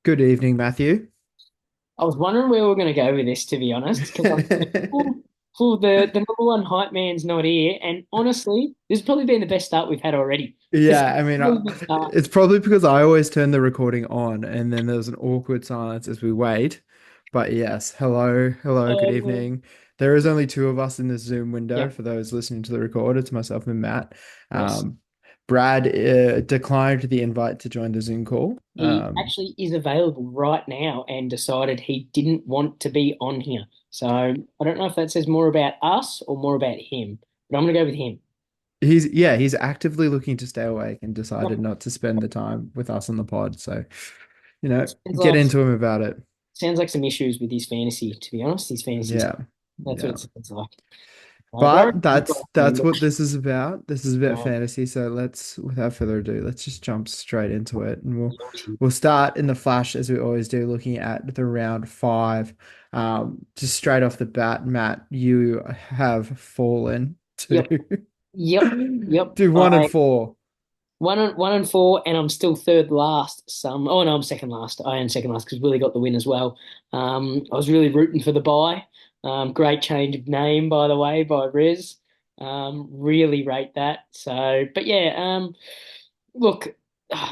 Good evening, Matthew. I was wondering where we're going to go with this, to be honest, because I'm full the number one hype man's not here, and honestly, this has probably been the best start we've had already. This is Yeah, I mean, a really good start. it's probably because I always turn the recording on and then there's an awkward silence as we wait. But yes, hello, good Um, evening. There is only two of us in this Zoom window yep, for those listening to the record. It's myself and Matt. yes, Um, Brad declined the invite to join the Zoom call. he actually is available right now and decided he didn't want to be on here. So I don't know if that says more about us or more about him, but I'm going to go with him. He's actively looking to stay awake and decided Yep. not to spend the time with us on the pod. So, you know, Sounds get like into him about it. sounds like some issues with his fantasy. To be honest, his fantasy's Yeah. that's what Yeah. it sounds like. But I But reckon he's got that's a that's member. what this is about. This is about Uh, fantasy. So without further ado, let's just jump straight into it, and we'll start in the flash as we always do, looking at the round five. Just straight off the bat, Matt, you have fallen to Yep, yep, yep. to one and I four. one and four, and I'm still third last. Oh no, I'm second last. I am second last because Willie got the win as well. I was really rooting for the bye. Great change of name, by the way, by Riz. Really rate that. So, but yeah, look,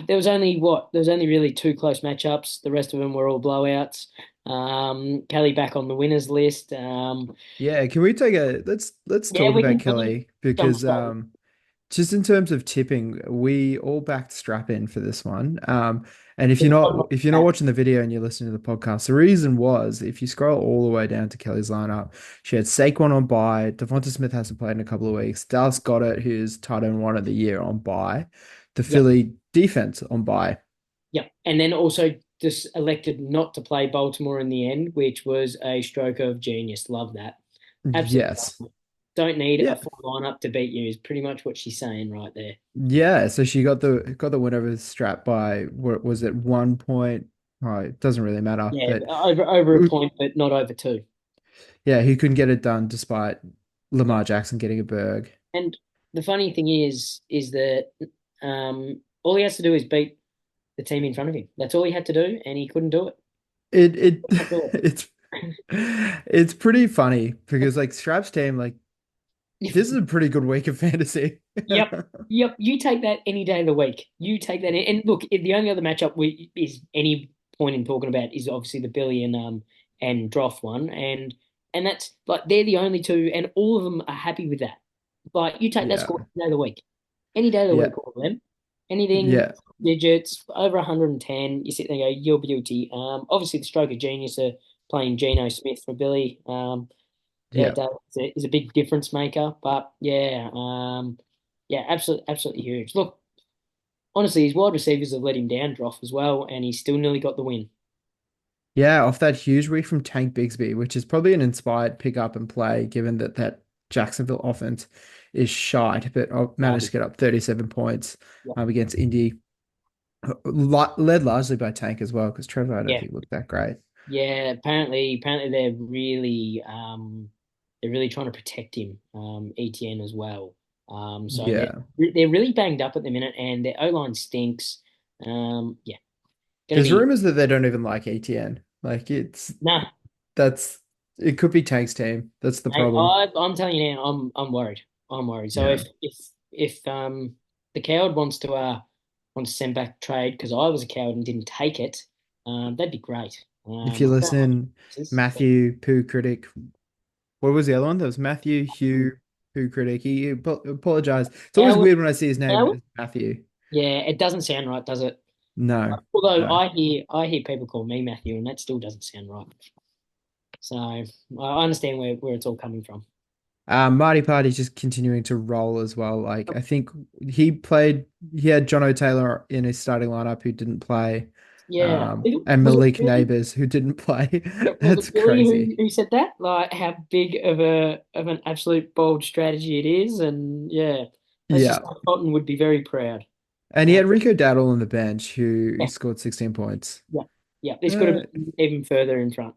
there was only really two close matchups. The rest of them were all blowouts. Kelly back on the winners list. Yeah, can we take a let's Yeah, talk about we can Kelly jump because straight. just in terms of tipping, we all backed strap in for this one. And if Yeah, you're I'm not not if you're not bad. watching the video and you're listening to the podcast, the reason was if you scroll all the way down to Kelly's lineup, she had Saquon on bye. Devonta Smith hasn't played in a couple of weeks. Dallas Goedert, who's tight end one of the year, on bye. The Yep, Philly defense on bye. yep. And then also just elected not to play Baltimore in the end, which was a stroke of genius. Love that. Absolutely Yes. love it. Don't need a Yeah. full lineup to beat you is pretty much what she's saying right there. Yeah. So she got the win over strap by what was it 1 point? Oh, it doesn't really matter, Yeah, but over a point, but not over two. yeah, he couldn't get it done despite Lamar Jackson getting a berg. And the funny thing is that all he has to do is beat the team in front of him. That's all he had to do, and he couldn't do it. It Couldn't do it's it's pretty funny because like Strap's team, like this is it. a pretty good week of fantasy. Yep. Yep. You take that any day of the week. You take that. And look, the only other matchup we is any point in talking about is obviously the Billy and Droff one. And that's like they're the only two, and all of them are happy with that. Like you take that Yeah. score any day of the week. Any day of the Yeah. week, all of them. Anything Yeah. digits over 110, you sit there and go, your beauty. Obviously the stroke of genius are playing Geno Smith for Billy. Yeah, Yeah. Dave is a big difference maker. But yeah, yeah, absolutely huge. Look, honestly, his wide receivers have let him down, Droff as well, and he's still nearly got the win. Yeah, off that huge week from Tank Bigsby, which is probably an inspired pick up and play, given that that Jacksonville offense is shite, but managed to Garbage. get up 37 points Yeah, against Indy, led largely by Tank as well, because Trevor I don't yeah, think looked that great. yeah. Apparently, they're really trying to protect him, ETN as well. So Yeah. they're really banged up at the minute, and their O line stinks. Yeah, gonna There's be rumors that they don't even like ATN. Like nah. that's it could be Tank's team. That's the Mate, problem. I'm telling you now, I'm worried. I'm worried. So Yeah. if the coward wants to send back trade because I was a coward and didn't take it, that'd be great. If you I don't like listen, this, but Matthew Pooh Critic. What was the other one? There was Matthew Hugh Pooh Critic. He apologized. It's always Howard, weird when I see his name Howard? as Matthew. Yeah, it doesn't sound right, does it? No, Although no. I hear people call me Matthew, and that still doesn't sound right. So I understand where it's all coming from. Marty Party's just continuing to roll as well. Like I think he played. He had John O'Taylor in his starting lineup who didn't play, Yeah, and was it Malik Billy? Neighbors who didn't play. Yeah, was That's it Billy crazy. who said that? Like how big of an absolute bold strategy it is, and yeah, that's just Yeah. like Cotton would be very proud. And he Uh, had Rico Dowdle on the bench who yeah, scored 16 points. yeah, yeah. This could have Uh, been even further in front.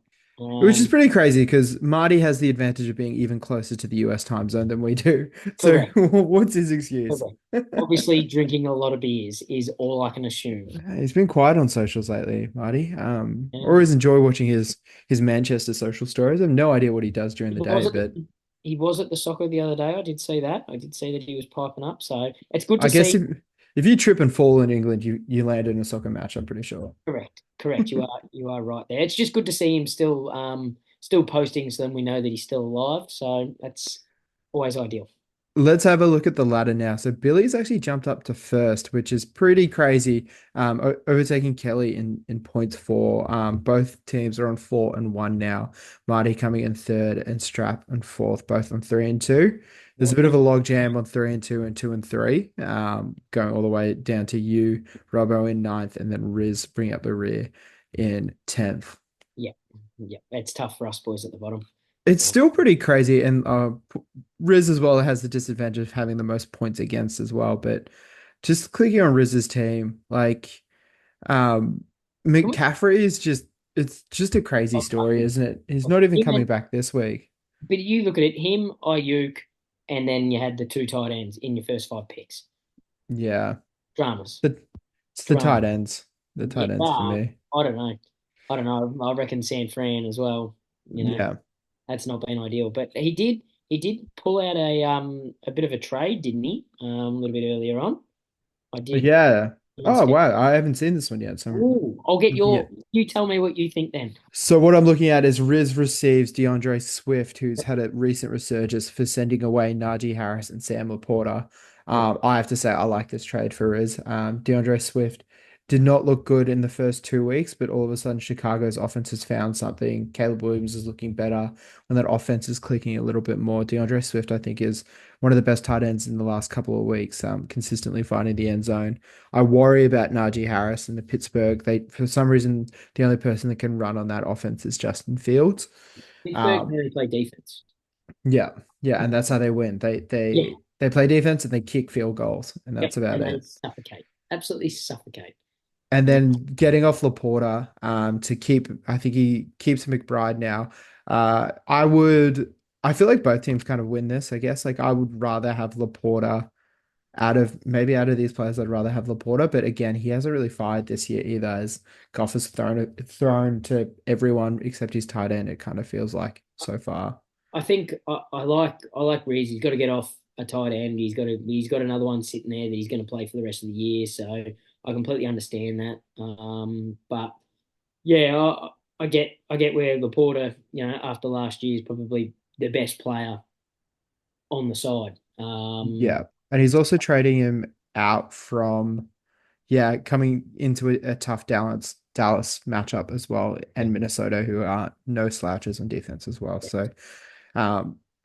Which is Um, pretty crazy because Marty has the advantage of being even closer to the US time zone than we do. So correct, what's his excuse? correct. Obviously, drinking a lot of beers is all I can assume. He's been quiet on socials lately, Marty. Yeah. Always enjoy watching his Manchester social stories. I have no idea what he does during He the was day, at but he was at the soccer the other day. I did see that. I did see that he was piping up. So it's good to I guess see. if you trip and fall in England, you land in a soccer match, I'm pretty sure. Correct, correct. You are right there. It's just good to see him still posting, so then we know that he's still alive. So that's always ideal. Let's have a look at the ladder now. So Billy's actually jumped up to first, which is pretty crazy, overtaking Kelly in points for. Both teams are on 4 and 1 now. Marty coming in third and Strap and fourth, both on 3 and 2. There's a bit of a Awesome. log jam on 3 and 2 and 2 and 3, going all the way down to you, Robbo in ninth, and then Riz bring up the rear in 10th. Yeah, yeah. It's tough for us boys at the bottom. It's Uh, still pretty crazy, and Riz as well has the disadvantage of having the most points against as well. But just clicking on Riz's team, like um, can we- McCaffrey is it's just a crazy story, isn't it? He's not even him coming and, back this week. but you look at it, him, Ayuk, and then you had the two tight ends in your first five picks. Yeah, Dramas, the it's the drama. tight ends, the Yeah, tight ends for me. I don't know. I don't know. I reckon San Fran as well. You know, Yeah, that's not been ideal, but he did pull out a bit of a trade, didn't he? A little bit earlier on. I did yeah. Oh see. wow, I haven't seen this one yet, so I'm Ooh, I'll get looking your. at. You tell me what you think then. So what I'm looking at is Riz receives DeAndre Swift, who's had a recent resurgence for sending away Najee Harris and Sam Laporta. I have to say I like this trade for Riz. DeAndre Swift did not look good in the first 2 weeks, but all of a sudden Chicago's offense has found something. Caleb Williams is looking better when that offense is clicking a little bit more. DeAndre Swift, I think, is one of the best tight ends in the last couple of weeks, consistently finding the end zone. I worry about Najee Harris and the Pittsburgh. They, for some reason, the only person that can run on that offense is Justin Fields. Pittsburgh Um, really play defense. yeah, yeah, and that's how they win. They Yeah. they they play defense and they kick field goals, and Yep. that's about And they it. suffocate. Absolutely suffocate. And Uh, then getting off Laporta, to keep, I think he keeps McBride now. I feel like both teams kind of win this, I guess. Like I would rather have Laporta out of these players, I'd rather have Laporta. But again, he hasn't really fired this year either, as Goff has thrown to everyone except his tight end, it kind of feels like so far. I think I like Reeves. He's got to get off a tight end. He's got another one sitting there that he's going to play for the rest of the year. So I completely understand that. But yeah, I get where Laporta, after last year is probably the best player on the side. Yeah. And he's also trading him out from, yeah, coming into a tough Dallas matchup as well, Yeah, and Minnesota, who are no slouches on defense as well. So,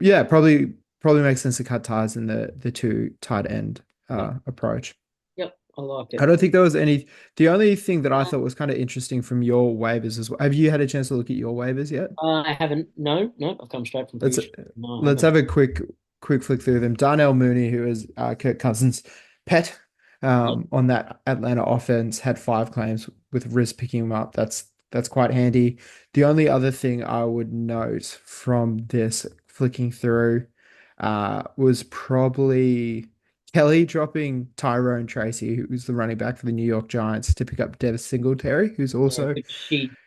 yeah, probably makes sense to cut ties in the two tight end yeah, approach. yep, I like I it. don't think there was any. The only thing that I thought was kind of interesting from your waivers as well. Have you had a chance to look at your waivers yet? I haven't. No, no, I've come straight from Let's cricket. No, I let's haven't. have a quick flick through them. Darnell Mooney, who is Kirk Cousins' pet, Yeah, on that Atlanta offense, had 5 claims with Riz picking him up. That's quite handy. The only other thing I would note from this flicking through was probably Kelly dropping Tyrone Tracy, who's the running back for the New York Giants, to pick up Dev Singletary, who's yeah, also, but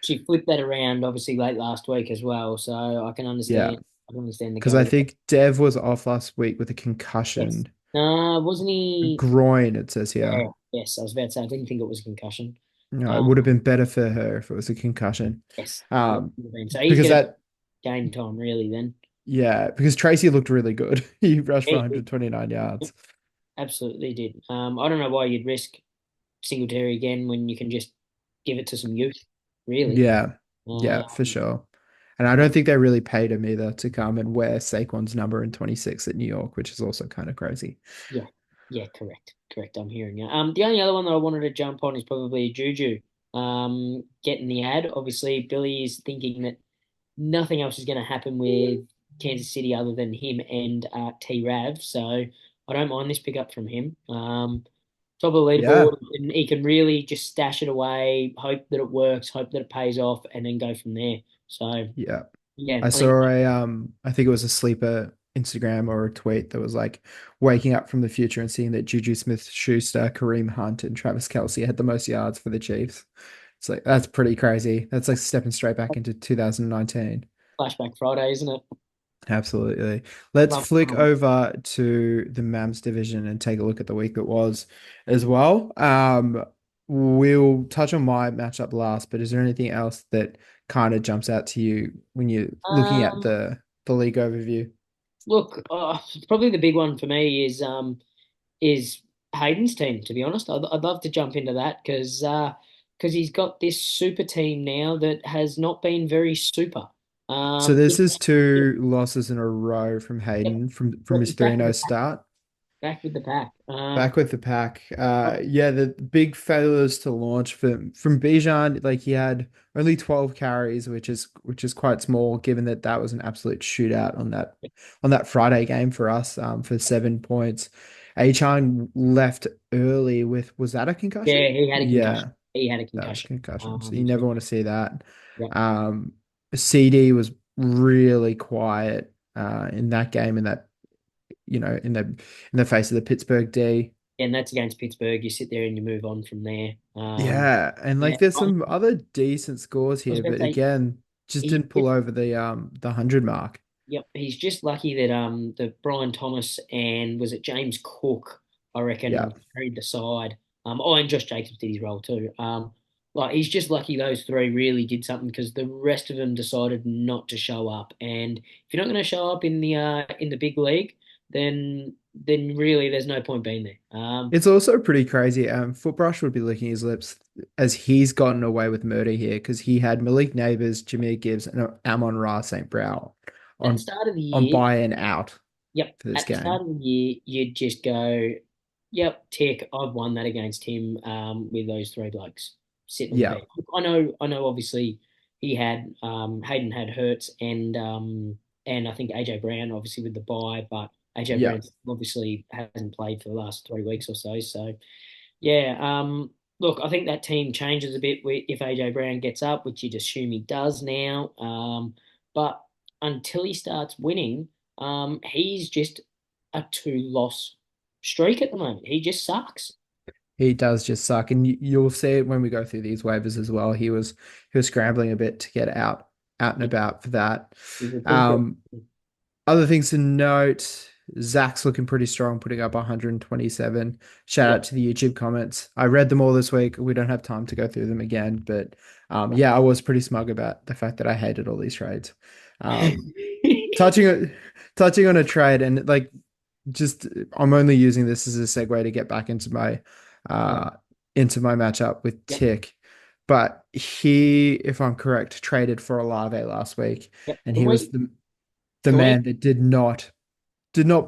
she flipped that around obviously late last week as well. So I can yeah, understand. I can understand the because go I there. think Dev was off last week with a Yes. concussion. No, wasn't he? Groin, it says here. Yeah. Yes, I was about to say I didn't think it was a concussion. No, it Uh, would have been better for her if it was a concussion. yes. Yeah, Um, would have been. So he's because going to that, game time really then. yeah, because Tracy looked really good. He rushed for Yeah, he did. 129 Yep, yards. absolutely did. I don't know why you'd risk Singletary again when you can just give it to some youth, really. Yeah, Uh, yeah, for sure. And I don't think they really paid him either to come and wear Saquon's number in 26 at New York, which is also kind of crazy. yeah, yeah, correct, correct. I'm hearing you. The only other one that I wanted to jump on is probably Juju. Getting the ad. Obviously, Billy is thinking that nothing else is going to happen with Kansas City other than him and T Rav. So I don't mind this pickup from him. Top of the Yeah. leaderboard, and he can really just stash it away, hope that it works, hope that it pays off, and then go from there. So Yeah. yeah, I I think saw I think it was a sleeper Instagram or a tweet that was like waking up from the future and seeing that Juju Smith-Schuster, Kareem Hunt, and Travis Kelce had the most yards for the Chiefs. It's like that's pretty crazy. That's like stepping straight back into 2019. flashback Friday, isn't it? Absolutely. Let's Love flick drama. over to the Mavs division and take a look at the week that was as well. We'll touch on my matchup last, but is there anything else that kind of jumps out to you when you're looking at Um, the league overview? Look, probably the big one for me is Hayden's team. To be honest, I'd love to jump into that because he's got this super team now that has not been very super. So Um, this he's is two losses in a row from yep, Hayden from well, his he's 3-0 start. back with the pack. Back with the pack. Oh, Yeah, the big failures to launch from Bijan, like he had only 12 carries, which is quite small, given that that was an absolute shootout on that Friday game for us, for 7 points. Achan left early with was that a concussion? yeah, he had a concussion. Yeah, He had a that was a concussion. concussion. So you So never want to see that. yeah, Um, CD was really quiet in that game, in that in the face of the Pittsburgh D. and that's against Pittsburgh. You sit there and you move on from there. Yeah, and Yeah, like there's some other decent scores I was here, going to but say again, just he didn't pull over the 100 mark. Yep, he's just lucky that Brian Thomas and was it James Cook, I Yeah. reckon, carried the side. Oh, and Josh Jacobs did his role too. Like he's just lucky those three really did something because the rest of them decided not to show up. And if you're not going to show up in the big league, then really there's no point being there. It's also pretty crazy. Footbrush would be licking his lips as he's gotten away with murder here because he had Malik Neighbors, Jameer Gibbs, and Amon Ra St. Brown At the on start of the on year, buy and out yep. for this At the start game. of the year, you'd just go, yep, tick. I've won that against him with those three blokes sitting on the Yeah, bench. I know. Obviously, he had Hayden had Hurts and I think AJ Brown obviously with the bye, but AJ yeah. Brown obviously hasn't played for the last 3 weeks or so. So yeah, look, I think that team changes a bit if AJ Brown gets up, which you'd assume he does now. But until he starts winning, he's just a two-loss streak at the moment. He just sucks. He does just suck, and you'll see it when we go through these waivers as well. He was scrambling a bit to get out and about for that. He's a true threat. Um, Other things to note, Zach's looking pretty strong, putting up 127. Shout Yep. out to the YouTube comments. I read them all this week. We don't have time to go through them again, but yeah, I was pretty smug about the fact that I hated all these trades. Um, touching on touching on a trade, and like just I'm only using this as a segue to get back uh into my matchup with Yep. Tick. But he, if I'm correct, traded for Olave last week, Yep. and Can he was we? the Can we? man that did not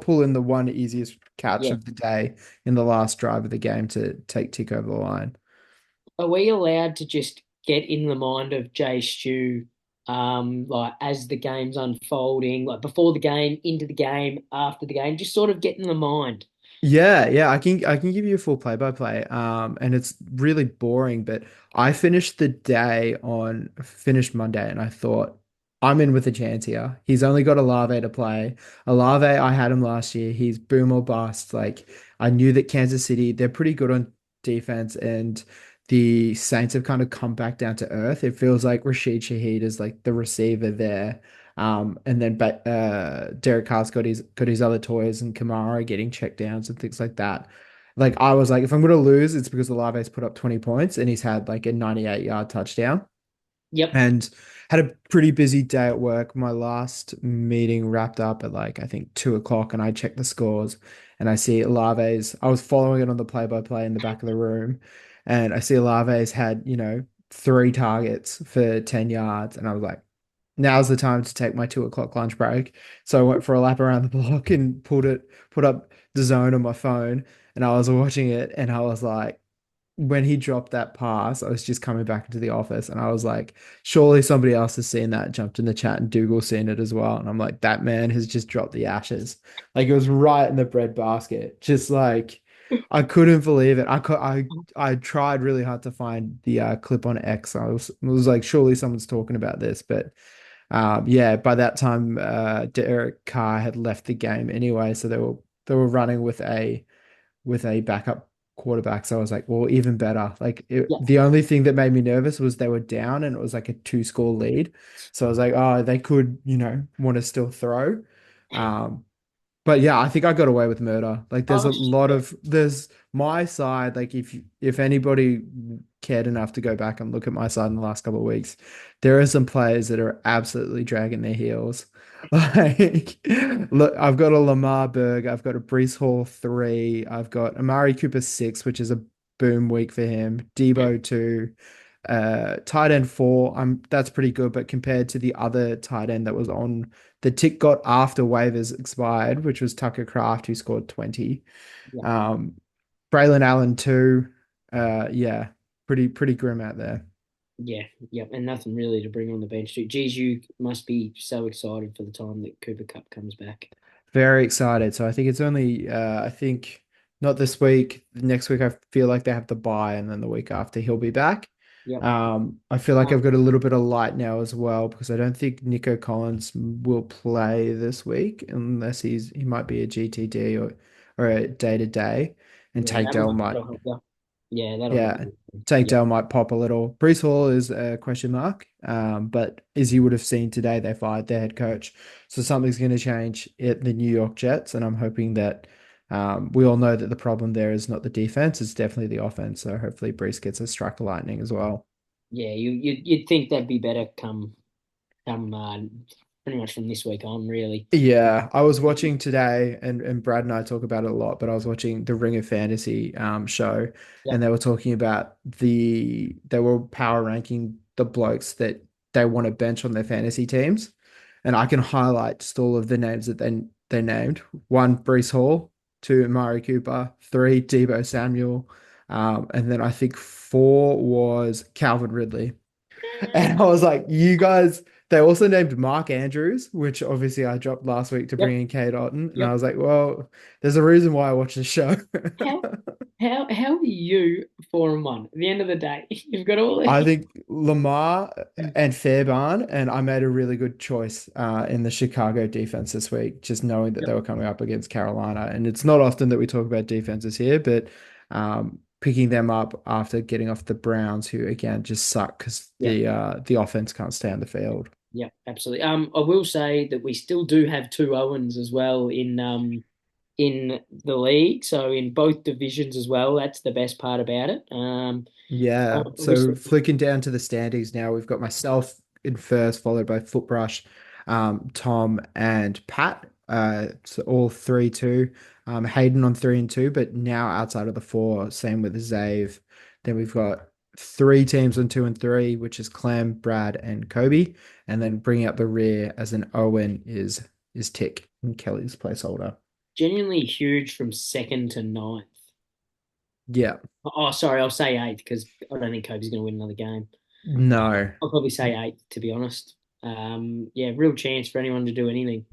pull in the one easiest catch Yeah. of the day in the last drive of the game to take Tick over the line. Are we allowed to just get in the mind of Jay Stew, like as the game's unfolding, like before the game, into the game, after the game, just sort of get in the mind. Yeah, I can give you a full play-by-play. And it's really boring, but I finished Monday and I thought I'm in with a chance here. He's only got Olave to play. Olave, I had him last year. He's boom or bust. Like I knew that Kansas City, they're pretty good on defense, and the Saints have kind of come back down to earth. It feels like Rashid Shaheed is like the receiver there. And then Derek Carr's got his other toys and Kamara getting check downs and things like that. Like I was like, if I'm gonna lose, it's because Olave's put up 20 points and he's had like a 98-yard touchdown Yep. and had a pretty busy day at work. My last meeting wrapped up at like I think 2 o'clock, and I checked the scores and I see Olave's. I was following it on the play-by-play in the back of the room, and I see Olave's had 3 targets for 10 yards, and I was like, now's the time to take my 2 o'clock lunch break. So I went for a lap around the block and put up the zone on my phone, and I was watching it, and I was like, when he dropped that pass, I was just coming back into the office and I was like, surely somebody else has seen that, jumped in the chat, and Dougal's seen it as well. And I'm like, that man has just dropped the ashes. Like it was right in the bread basket. Just like I couldn't believe it. I tried really hard to find the clip on X. I was like, surely someone's talking about this, but yeah, by that time, Derek Carr had left the game anyway, so they were running with a backup quarterback. So I was like, well, even better. Like Yeah. the only thing that made me nervous was they were down and it was like a two-score lead. So I was like, oh, they could, want to still throw. Um, but yeah, I think I got away with murder. Like Oh, shit. there's my side, like if anybody cared enough to go back and look at my side in the last couple of weeks, there are some players that are absolutely dragging their heels. Like look, I've got a Lamar Berg, I've got a Brees Hall 3, I've got Amari Cooper 6, which is a boom week for him, Debo 2, tight end 4. That's pretty good, but compared to the other tight end that was on the tick got after waivers expired, which was Tucker Craft, who scored 20. Yeah. Um, Braylon Allen too. Yeah, pretty grim out there. Yeah. Yeah. And nothing really to bring on the bench to. Geez, you must be so excited for the time that Cooper Cup comes back. Very excited. So I think it's only I think not this week. Next week I feel like they have the bye, and then the week after he'll be back. Yep. I feel like Um, I've got a little bit of light now as well because I don't think Nico Collins will play this week unless he might be a GTD or a day to day, and yeah, Tank Dell might. that'll help you. Yeah, that'll help Yeah, you. Tank Yeah. Dell might pop a little. Brees Hall is a question mark. But as you would have seen today, they fired their head coach. So something's going to change at the New York Jets. And I'm hoping that we all know that the problem there is not the defense, it's definitely the offense. So hopefully Brees gets a strike of lightning as well. Yeah, you'd think that'd be better come pretty much from this week on, really. Yeah, I was watching today, and Brad and I talk about it a lot, but I was watching the Ring of Fantasy show, Yep. and they were talking about they were power ranking the blokes that they want to bench on their fantasy teams, and I can highlight just all of the names that they named. One, Brees Hall; two, Amari Cooper; three, Debo Samuel, and then I think four was Calvin Ridley. And I was like, you guys, they also named Mark Andrews, which obviously I dropped last week to Yep. bring in Kate Otten. And I Yep. was like, well, there's a reason why I watch this show. How how are you 4-1? At the end of the day, you've got all I the think Lamar and Fairbairn, and I made a really good choice in the Chicago defense this week, just knowing that they Yep. were coming up against Carolina. And it's not often that we talk about defenses here, but picking them up after getting off the Browns, who again just suck because Yep. the offense can't stay on the field. Yep. Absolutely. I will say that we still do have two Owens as well in the league, so in both divisions as well. That's the best part about it. Yeah. So Obviously, flicking down to the standings now, we've got myself in first, followed by Footbrush, Tom, and Pat. So all 3-2. Hayden on 3-2, but now outside of the four, same with Zave. Then we've got three teams on 2-3, which is Clem, Brad, and Kobe. And then bringing up the rear as an Owen is Tick and Kelly's placeholder. genuinely huge from second to ninth. Yeah. Oh, sorry, I'll say eighth because I don't think Kobe's going to win another game. No. I'll probably say eighth to be honest. Yeah, real chance for anyone to do anything.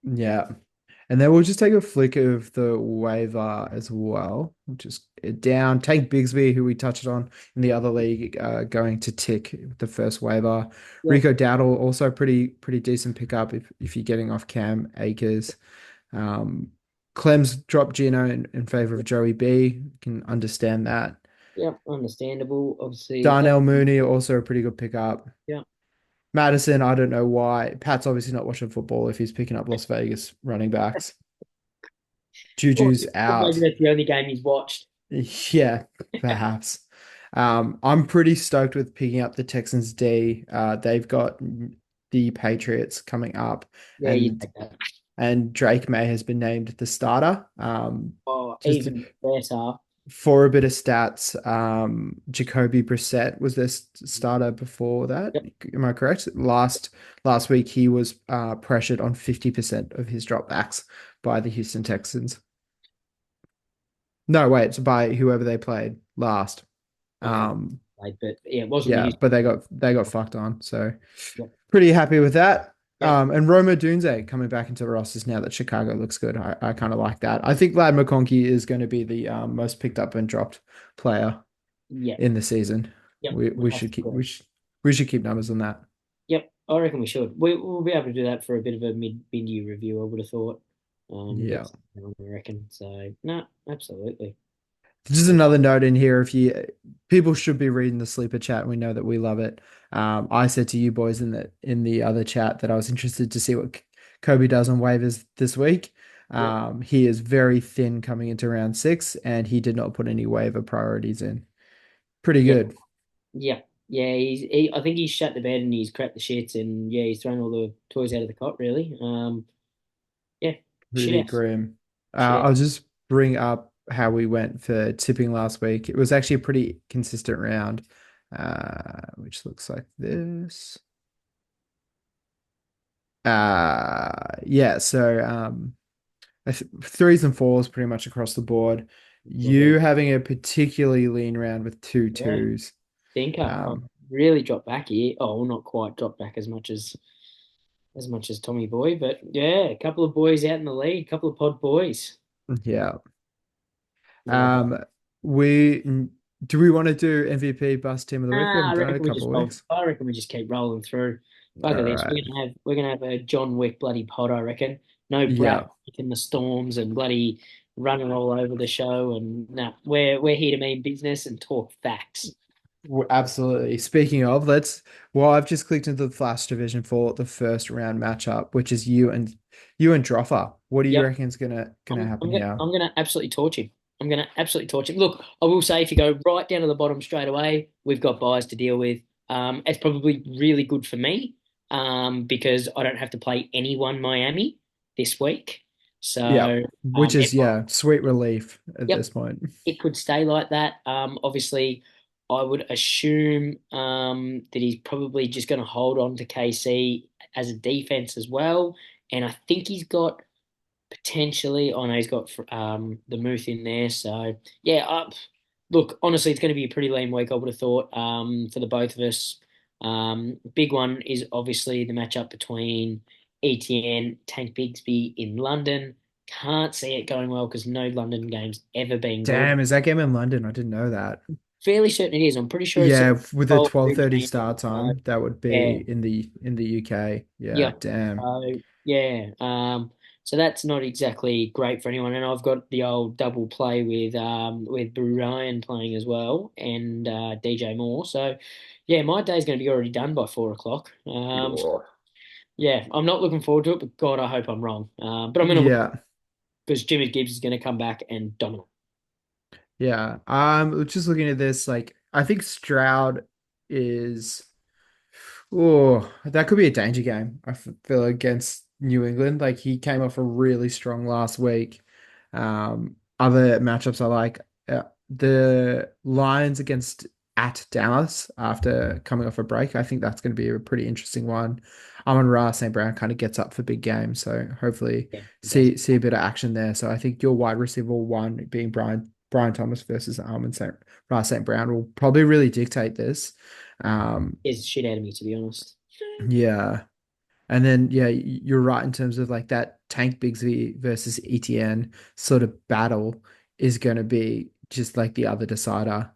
Yeah. And then we'll just take a flick of the waiver as well. Just down, take Bigsby, who we touched on in the other league, going to tick the first waiver. Yep, Rico Dowdle, also pretty decent pickup if you're getting off Cam Akers. Um, Clem's dropped Gino in favor of Joey B. Can understand that. yep, understandable. Obviously, Darnell Mooney, also a pretty good pickup. yeah. Madison, I don't know why. Pat's obviously not watching football if he's picking up Las Vegas running backs. Or Juju's maybe out. that's the only game he's watched. Yeah, perhaps. I'm pretty stoked with picking up the Texans D. They've got the Patriots coming up, Yeah, you and take that. Drake May has been named the starter. Oh, Just even better. for a bit of stats, Jacoby Brissett was their starter before that. Yep. Am I correct? Last week he was pressured on 50% of his dropbacks by the Houston Texans. No, wait, it's by whoever they played last. Okay, Um, but yeah, it wasn't the yeah, Houston. but they got fucked on. So Yep. pretty happy with that. Yep. And Roma Dunze coming back into the rosters now that Chicago looks good. I kind of like that. I think Lad McConkey is going to be the most picked up and dropped player Yep. in the season. Yep. We Would have should to keep agree. we should keep numbers on that. Yep. I reckon we should. We'll be able to do that for a bit of a mid-year review, I would have thought. Get Yeah. something on, I reckon. So, no, absolutely. Just another note in here, if you people should be reading the sleeper chat. We know that we love it. I said to you boys in the other chat that I was interested to see what Kobe does on waivers this week. Yep. He is very thin coming into round 6, and he did not put any waiver priorities in. Pretty Yep. good. Yep. Yeah, I think he's shut the bed and he's cracked the shits and yeah, he's thrown all the toys out of the cot, really. Yeah, shit Pretty house. grim. Shit I'll house. just bring up how we went for tipping last week. It was actually a pretty consistent round, which looks like this. Yeah, so threes and fours pretty much across the board. Lovely. You having a particularly lean round with two Yeah. twos. Thinker. Um, Really dropped back here. Oh, well, not quite dropped back as much as Tommy Boy, but yeah, a couple of boys out in the lead, a couple of pod boys. yeah. Not bad. Um, we do we want to do MVP bust team of the week? We I haven't done it reckon a we just couple of roll. weeks. I reckon we just keep rolling through. All Bugger this. right. We're gonna have a John Wick bloody pod, I reckon. No Yeah. Brad in the storms and bloody running all over the show and nah, we're here to mean business and talk facts. Absolutely. Speaking of, well, I've just clicked into the Flash division for the first round matchup, which is you and Droffer. What do you Yep. reckon is gonna happen here? I'm gonna absolutely torch him. I'm gonna absolutely torch him. Look, I will say if you go right down to the bottom straight away, we've got buys to deal with. It's probably really good for me, because I don't have to play anyone Miami this week. Yeah, So which it is sweet relief at yep, this point. it could stay like that. Obviously, I would assume that he's probably just going to hold on to KC as a defense as well, and I think he's got potentially. I know he's got the Muth in there. So yeah, look, honestly, it's going to be a pretty lean week. I would have thought for the both of us. Big one is obviously the matchup between ETN Tank Bigsby in London. Can't see it going well because no London game's ever been good. Damn, is that game in London? I didn't know that. Fairly certain it is. I'm pretty sure it's at Yeah, with the 12:30 12:30 start time, that would Yeah, be in the UK. Yeah, Yep. damn. So yeah. So that's not exactly great for anyone. And I've got the old double play with Brian playing as well and DJ Moore. So yeah, my day's going to be already done by 4 o'clock. Whoa. Yeah, I'm not looking forward to it, but God, I hope I'm wrong. But I'm going to look Yeah, because Jimmy Gibbs is going to come back and dominate. yeah. Just looking at this, like I think Stroud is. Oh, that could be a danger game. I feel against New England. Like he came off a really strong last week. Other matchups I like the Lions against at Dallas after coming off a break. I think that's going to be a pretty interesting one. Amon-Ra St. Brown kind of gets up for big games, so hopefully Yeah, he does. see a bit of action there. So I think your wide receiver one being Brian Thomas versus St. Brown will probably really dictate this. Scares the shit out of me, to be honest. Yeah. And then yeah, you're right in terms of like that Tank Bigsby versus ETN sort of battle is going to be just like the other decider.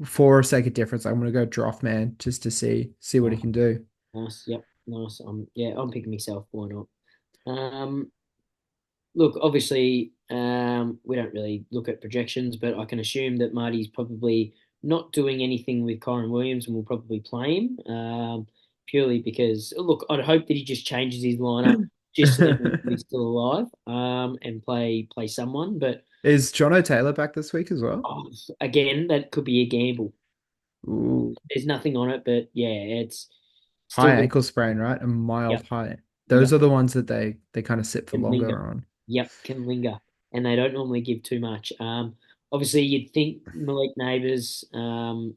For a sake of difference, I'm going to go Drothman just to see what he Oh, can do. nice. Yep. Nice. Yeah, I'm picking myself. Why not? Um, Look, obviously, we don't really look at projections, but I can assume that Marty's probably not doing anything with Kyron Williams and will probably play him, purely because, look, I'd hope that he just changes his lineup just so that he's still alive, and play someone. But Is John O'Taylor back this week as well? oh, again, that could be a gamble. Ooh, There's nothing on it, but yeah, it's still high good. ankle sprain, right? A mild Yep, high. Those yep, are the ones that they kind of sit for can linger. longer on. Yep, can linger, and they don't normally give too much. Obviously, you'd think Malik Neighbours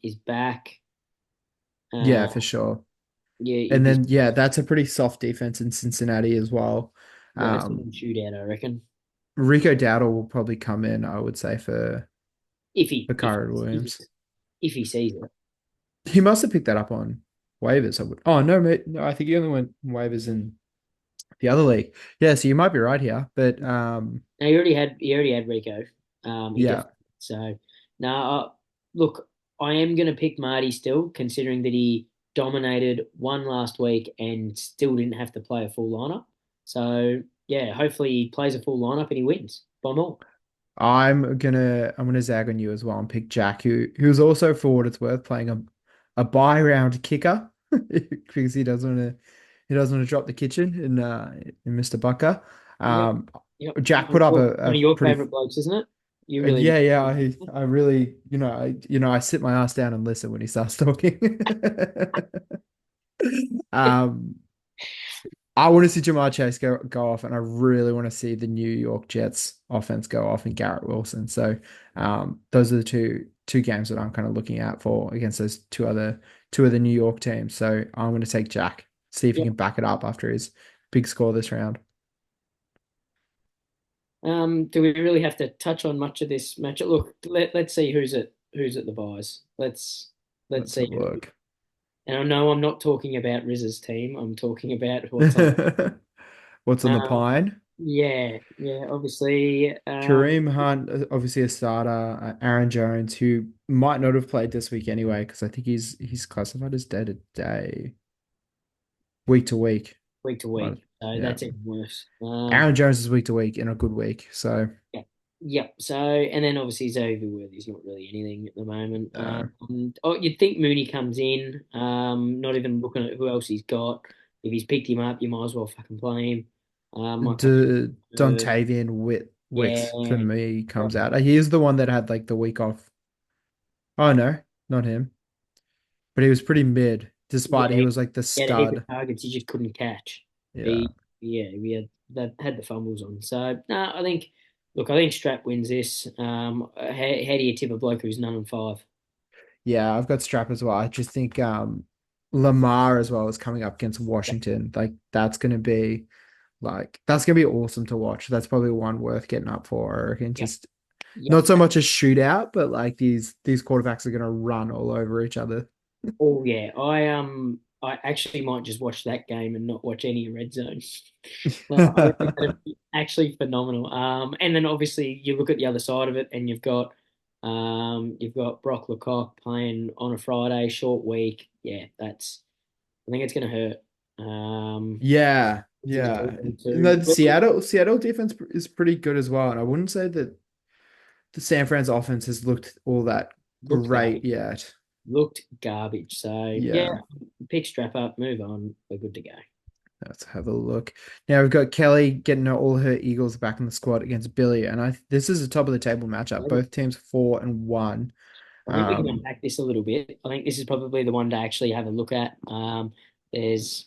is back. Yeah, Uh, for sure. yeah, And you'd be then yeah, that's a pretty soft defense in Cincinnati as well. worse than Um, shootout, I reckon. Rico Dowdle will probably come in, I would say, If he for if Kyron he sees Williams. it, if he sees it, He must have picked that up on. Waivers. I would. Oh no, mate. No, I think he only went waivers in the other league. Yeah, so you might be right here, but No, he already had Rico. He yeah, definitely so now. Look, I am going to pick Marty still, considering that he dominated one last week and still didn't have to play a full lineup. So yeah, hopefully he plays a full lineup and he wins by more. I'm gonna zag on you as well and pick Jack, who's also for what it's worth playing a buy round kicker because he doesn't want to drop the kitchen in Mr. Bucker. Yep, Um, yep. Jack put up a One of your pretty favorite blokes, isn't it? You really yeah, yeah. do. I really I sit my ass down and listen when he starts talking. Um, I want to see Jamar Chase go off, and I really want to see the New York Jets offense go off and Garrett Wilson. So, those are the two games that I'm kind of looking out for against those two other New York teams. So I'm going to take Jack, see if he Yep. can back it up after his big score this round. Do we really have to touch on much of this match? Look, let's see who's at the buys. Let's Let's see have a who. look. And I know I'm not talking about Riz's team. I'm talking about what's on. What's on the Um, pine? yeah, yeah. Obviously, Kareem Hunt, obviously a starter. Aaron Jones, who might not have played this week anyway, because I think he's classified as day to day, week to week. week to Right. week, so Yeah. that's even worse. Aaron Jones is week to week in a good week. So Yeah, yep. So, and then obviously Zoe Worthy's not really anything at the moment. uh, Oh, you'd think Mooney comes in. Not even looking at who else he's got. If he's picked him up, you might as well fucking play him. Might come in. Dontavian Witt for Yeah, me comes out. He is the one that had like the week off. Oh no, not him. But he was pretty mid, despite he yeah. was like the He had a heap of stud. targets he just couldn't catch. Yeah. He, yeah, we had that had the fumbles on. So no, I think Strap wins this. How do you tip a bloke who's 9-5? Yeah, I've got Strap as well. I just think Lamar as well is coming up against Washington. Like that's gonna be awesome to watch. That's probably one worth getting up for. I reckon Yep, just yep. not so much a shootout, but like these quarterbacks are gonna run all over each other. Oh yeah, I actually might just watch that game and not watch any red zone. I reckon that'd be actually phenomenal. And then obviously you look at the other side of it, and you've got Brock Lecoq playing on a Friday, short week. Yeah, I think it's going to hurt. Yeah, This is yeah. awful No, too. the But Seattle defense is pretty good as well, and I wouldn't say that the San Fran's offense has looked all that looked great garbage. yet. Looked garbage. So yeah, Yeah. pick strap up, move on. We're good to go. Let's have a look. Now we've got Kelly getting all her Eagles back in the squad against Billy, and this is a top of the table matchup. Both teams 4-1. I think we can Um, unpack this a little bit. I think this is probably the one to actually have a look at. It's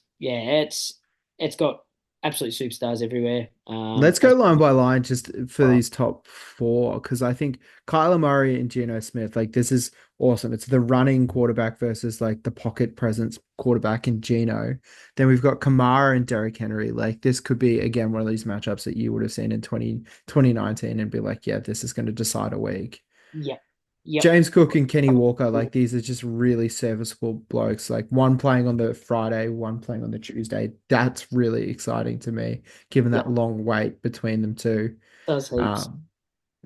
got absolute superstars everywhere. let's go line by line just for these top four because I think Kyler Murray and Geno Smith, like this is awesome. It's the running quarterback versus like the pocket presence quarterback in Geno. Then we've got Kamara and Derrick Henry. Like this could be again one of these matchups that you would have seen in 2019 and be like, yeah, this is going to decide a week. Yep, yep, James Cook and Kenny Walker, like these are just really serviceable blokes. Like one playing on the Friday, one playing on the Tuesday. That's really exciting to me, given that yep. long wait between them two. Does heaps. Um,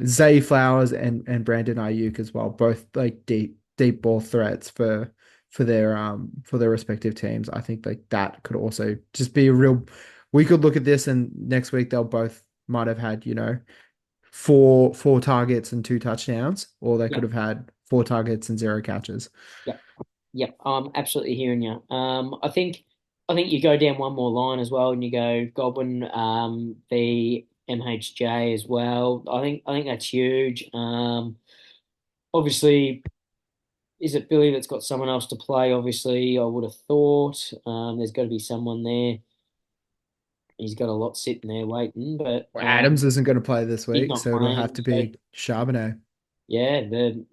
Zay Flowers and Brandon Ayuk as well, both like deep ball threats for their respective teams. I think like that could also just be a real. We could look at this and next week they'll both might have had four targets and two touchdowns, or they could Yep, have had four targets and zero catches. yep, yep. I'm absolutely hearing you. I think you go down one more line as well, and you go Godwin, the MHJ as well. I think that's huge. Obviously, is it Billy that's got someone else to play? Obviously, I would have thought. There's got to be someone there. He's got a lot sitting there waiting, but Well, Adams isn't going to play this he's week, not so it'll have playing. to So be Charbonnet. yeah, the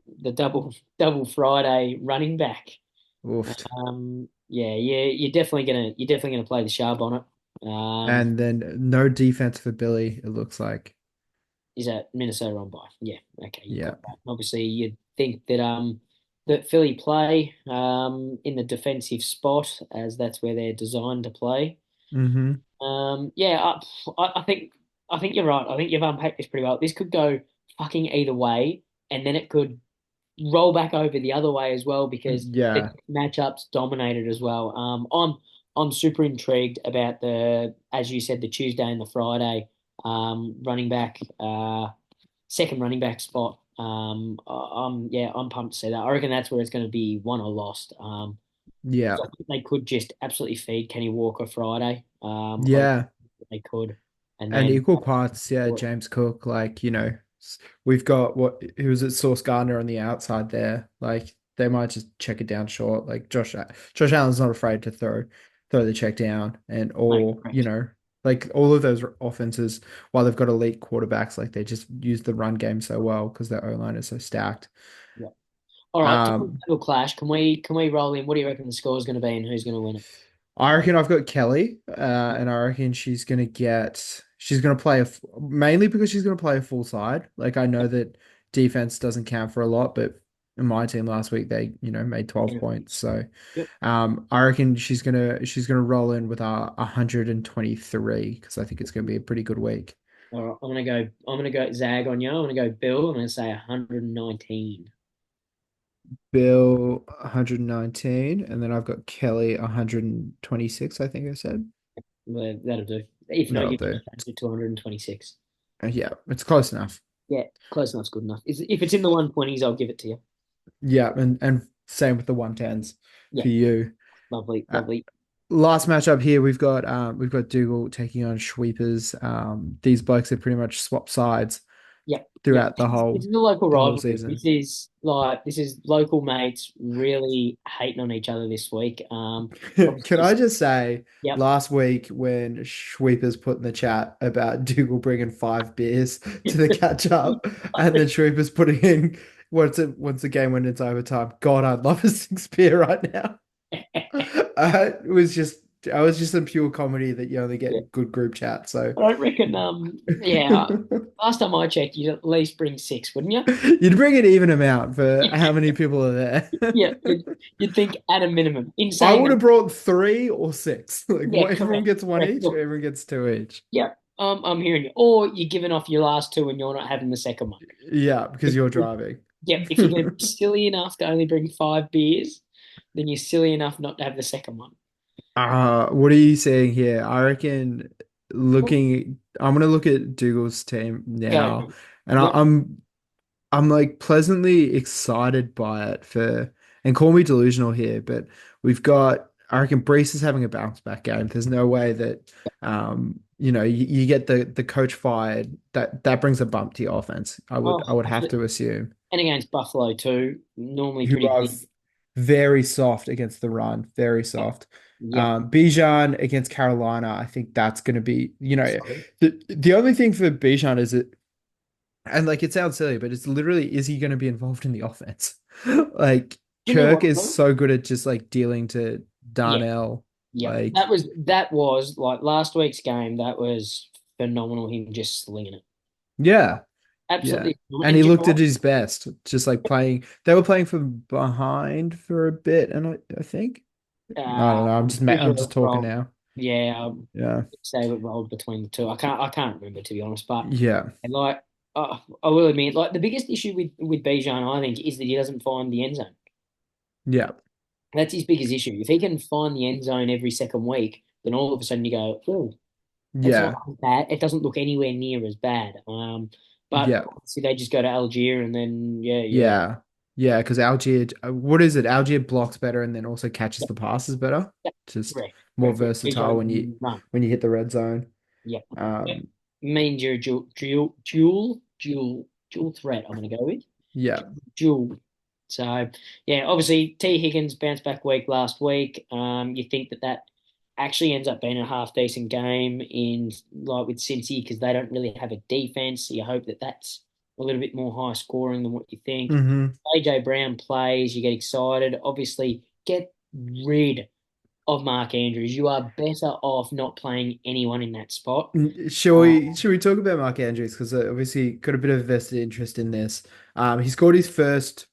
double Friday running back. Oofed. Yeah, you're definitely gonna play the sharp on it. And then no defense for Billy, it looks like. Is that Minnesota on by? Yeah, okay, you've Yeah. got that. Obviously, you'd think that that Philly play in the defensive spot, as that's where they're designed to play. Mm-hmm. Yeah, I think you're right. I think you've unpacked this pretty well. This could go fucking either way, and then it could roll back over the other way as well because the Yeah. matchups dominated as well. I'm super intrigued about as you said, the Tuesday and the Friday running back, second running back spot. I'm pumped to see that. I reckon that's where it's going to be won or lost. Yeah. I think they could just absolutely feed Kenny Walker Friday. I reckon Yeah. they could, and And then equal parts, yeah, James Cook, like, we've got who was it, Sauce Gardner on the outside there. Like they might just check it down short. Like Josh Allen's not afraid to throw the check down and no, all, correct. like all of those offenses, while they've got elite quarterbacks, like they just use the run game so well because their O-line is so stacked. Yeah. All right, Um, little clash. Can we roll in? What do you reckon the score is going to be, and who's going to win it? I reckon I've got Kelly, and I reckon she's gonna play mainly because she's gonna play a full side. Like I know that defense doesn't count for a lot, but in my team last week they made 12 Yeah. points. So Yep. I reckon she's gonna roll in with a 123 because I think it's gonna be a pretty good week. All right, I'm gonna go zag on you. I'm gonna go Bill. I'm gonna say 119. Bill 119, and then I've got Kelly 126. I think I said. Well, that'll do. If not, That'll you do. just change it to 126. Yeah, it's close enough. Yeah, close enough's good enough. If it's in the 120s, I'll give it to you. Yeah, and same with the 110s Yeah, for you. lovely, Uh, lovely. Last matchup here, we've got Dougal taking on Sweepers. These blokes have pretty much swapped sides Yep, yep. throughout the This whole is a local the whole rivalry. This season. is like this is local mates really hating on each other this week. Can I Obviously, just say, yep. last week when Sweepers put in the chat about Dougal bringing 5 beers to the catch up, and then Sweepers putting in once the game went into overtime. God, I'd love a 6 beer right now. It was just I was just in pure comedy that you only Yeah. get good group chat. So I don't reckon. Yeah. Last time I checked, you'd at least bring six, wouldn't you? you'd bring an even amount for how many people are there. Yeah. You'd think at a minimum. In I saying would that, have brought 3 or 6. Like yeah, what, everyone correct. gets one Correct. each, or Look, everyone gets two each. yeah, I'm hearing you. Or you're giving off your last two and you're not having the second one. Yeah, because If, you're driving. yeah, if you're going to be silly enough to only bring 5 beers, then you're silly enough not to have the second one. What are you saying here? I reckon I'm gonna look at Dougal's team Go. now, and What? I'm like pleasantly excited by it and call me delusional here, but I reckon Brees is having a bounce back game. There's no way that, you get the coach fired. That brings a bump to your offense. Oh, I would have absolutely. to assume. And against Buffalo too, normally Who pretty are big. very soft against the run, very Yeah. soft. Yep. Bijan against Carolina, I think that's going to be, Solid. the only thing for Bijan is it, and like it sounds silly, but it's literally, is he going to be involved in the offense? Like Do you know Kirk what is though? so good at just like dealing to Yeah. Darnell. Yep. Like, That was like last week's game. That was phenomenal. Him just slinging it. yeah, yeah. Absolutely. And And he do you know looked what? at his best, just like they were playing from behind for a bit, and I think, I don't know. I'm pretty I'm sure just it talking rolled. now. Yeah, Yeah. say it rolled between the two. I can't remember to be honest. But Yeah. and like, I will admit, like the biggest issue with Bijan, I think, is that he doesn't find the end zone. Yeah. That's his biggest issue. If he can find the end zone every second week, then all of a sudden you go, oh, it's not Yeah. as bad. It doesn't look anywhere near as bad. But Yeah. obviously they just go to Algier and then yeah, Yeah. Yeah. Because Algier, what is it? Algier blocks better and then also catches yeah, the passes better. yeah, Just correct, more correct. versatile Bijan when you can run. hit the red zone. Yeah, yeah. Um, Means you're a dual threat. I'm going to go with yeah. dual. So yeah, obviously T Higgins bounced back week last week. You think that actually ends up being a half decent game in like with Cincy because they don't really have a defense. So you hope that that's a little bit more high scoring than what you think. Hmm. AJ Brown plays, you get excited. Obviously, get rid of Mark Andrews. You are better off not playing anyone in that spot. Uh, Should we talk about Mark Andrews? Because obviously got a bit of vested interest in this. He scored his first,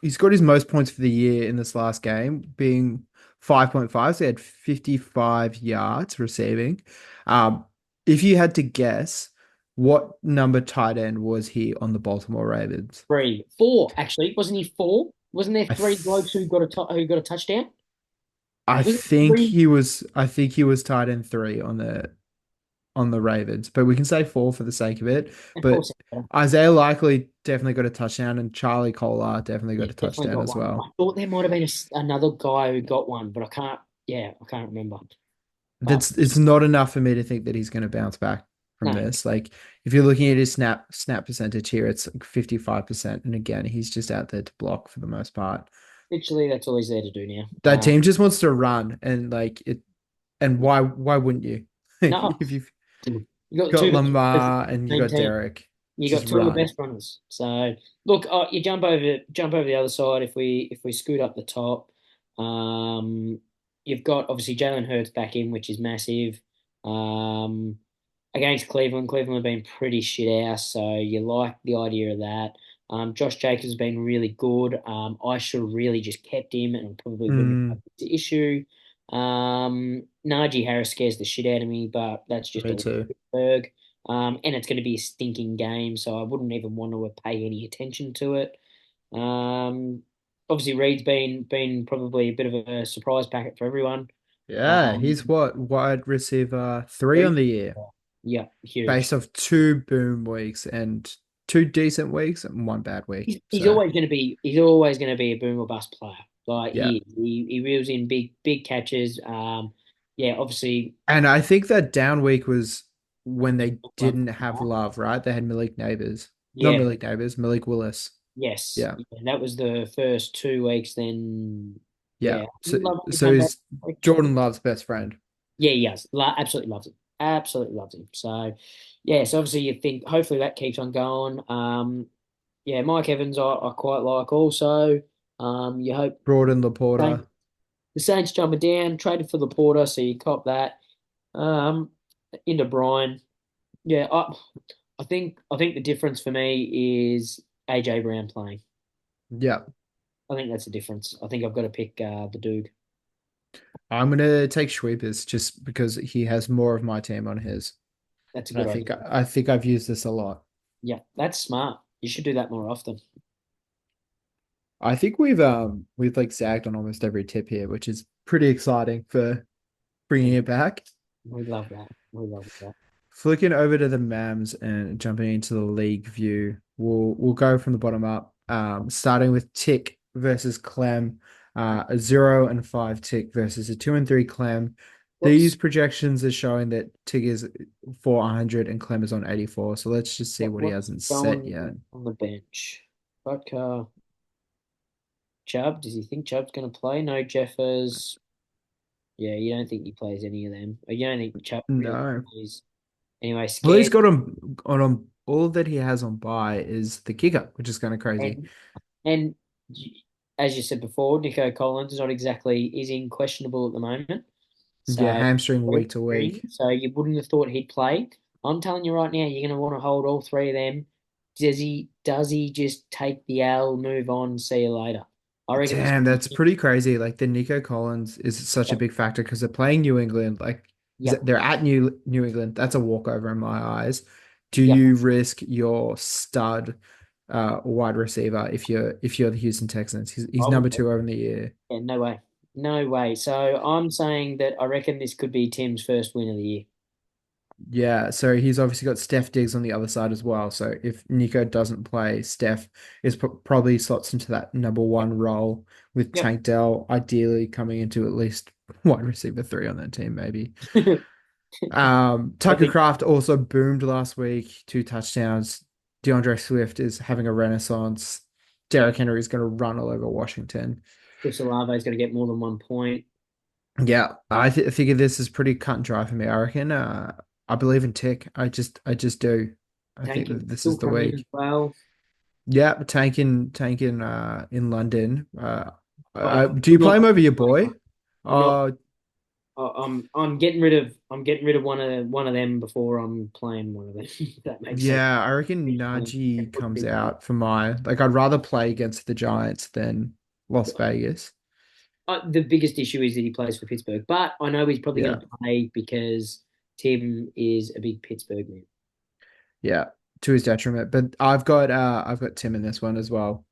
he scored his most points for the year in this last game, being 5.5. So he had 55 yards receiving. Um, if you had to guess, what number tight end was he on the Baltimore Ravens? Three, four, actually. Wasn't he four? Wasn't there I three blokes th who got who got a touchdown? Was it three? I think he was tight end three on the Ravens, but we can say four for the sake of it. Of But course, he got Isaiah Likely definitely got a touchdown, and Charlie Kolar definitely yeah, got a definitely touchdown got as one. I well. thought there might have been another guy who got one, but I can't. Yeah, I can't remember. But That's it's not enough for me to think that he's going to bounce back from no, this. Like if you're looking at his snap percentage here, it's like 55%, and again, he's just out there to block for the most part. literally, that's all he's there to do now. That team just wants to run, and like it, and why wouldn't you? No, If you've you got the got two best runners Lamar in and the you same got team. Derek, You just got two of the run. best runners. So look, you jump over the other side. If we scoot up the top, um, you've got obviously Jalen Hurts back in, which is massive. Um, against Cleveland, Cleveland have been pretty shit house, so you like the idea of that. Josh Jacobs has been really good. I should have really just kept him, and probably wouldn't have Mm, had the issue. Najee Harris scares the shit out of me, but that's just me all too. Pittsburgh. And it's going to be a stinking game, so I wouldn't even want to pay any attention to it. Um, obviously, Reed's been probably a bit of a surprise packet for everyone. Yeah, Um, he's what wide receiver three on Reed, the year, yeah, huge. based off two boom weeks and two decent weeks and one bad week. He's So always going to be a boom or bust player. Like yeah. he reels in big catches. Yeah, obviously, And I think that down week was when they love didn't have love, right? They had Malik Neighbors. Not yeah, Malik Neighbors, Malik Willis. yes, Yeah. yeah, that was the first 2 weeks. Then Yeah. yeah, So love when he so came back. is Jordan Love's best friend. Yeah, he has. Absolutely loves him. Absolutely loves him. So, yeah, so obviously you think hopefully that keeps on going. Yeah, Mike Evans I quite like also. You hope Broaden Saints, Laporta. the Saints jumping down, traded for the Porter, so you cop that. Um, into Brian. Yeah, I think the difference for me is AJ Brown playing. Yeah. I think that's the difference. I think I've got to pick the Duke. I'm gonna take Schweepers just because he has more of my team on his. That's a And good idea. I think I've used this a lot. Yeah, that's smart. You should do that more often. I think we've like zagged on almost every tip here, which is pretty exciting for bringing it back. We love that. We love that. Flicking over to the MEMS and jumping into the league view, we'll go from the bottom up. Starting with Tick versus Clem, a 0 and 5 Tick versus a 2 and 3 Clem. These What's projections are showing that Tick is for 100 and Clem is on 84. So let's just see what he what's hasn't set going yet. on the bench? Vodka, Chubb. Does he think Chubb's going to play? No, Jeffers. Yeah, you don't think he plays any of them. Or you don't think Chubb really No. plays. Anyway, All he's scared. got on all that he has on buy is the kicker, which is kind of crazy. And as you said before, Nico Collins is not exactly is in questionable at the moment. Yeah, So hamstring week to week. so you wouldn't have thought he'd play. I'm telling you right now, you're going to want to hold all three of them. Does he just take the L, move on, see you later? I reckon this. Damn, that's pretty crazy. Like the Nico Collins is such a Yep, big factor because they're playing New England. Like yep, they're at New England. That's a walkover in my eyes. Do yep. you risk your stud wide receiver if you're the Houston Texans? He's I number would. two over in the year. Yeah, no way. No way. So I'm saying that I reckon this could be Tim's first win of the year. Yeah, so he's obviously got Steph Diggs on the other side as well. So if Nico doesn't play, Steph is probably slots into that number one role with Yep. Tank Dell ideally coming into at least wide receiver three on that team, maybe. I Tucker think Craft also boomed last week, 2 touchdowns. DeAndre Swift is having a renaissance. Derrick Henry is going to run all over Washington. Chris Olave is going to get more than 1 point. Yeah, I figure this is pretty cut and dry for me. I reckon. I believe in Tick. I just do. I think Tanking that this still is the come in as week. well. Yeah, tanking in London. Oh, Do you play him over your boy? I'm not Uh I'm getting rid of one of them before I'm playing one of them. If that makes sense. Yeah, I reckon Najee comes out for my like I'd rather play against the Giants than Las Vegas. The biggest issue is that he plays for Pittsburgh, but I know he's probably Yeah. going to play because Tim is a big Pittsburgh man. Yeah. To his detriment. But I've got Tim in this one as well.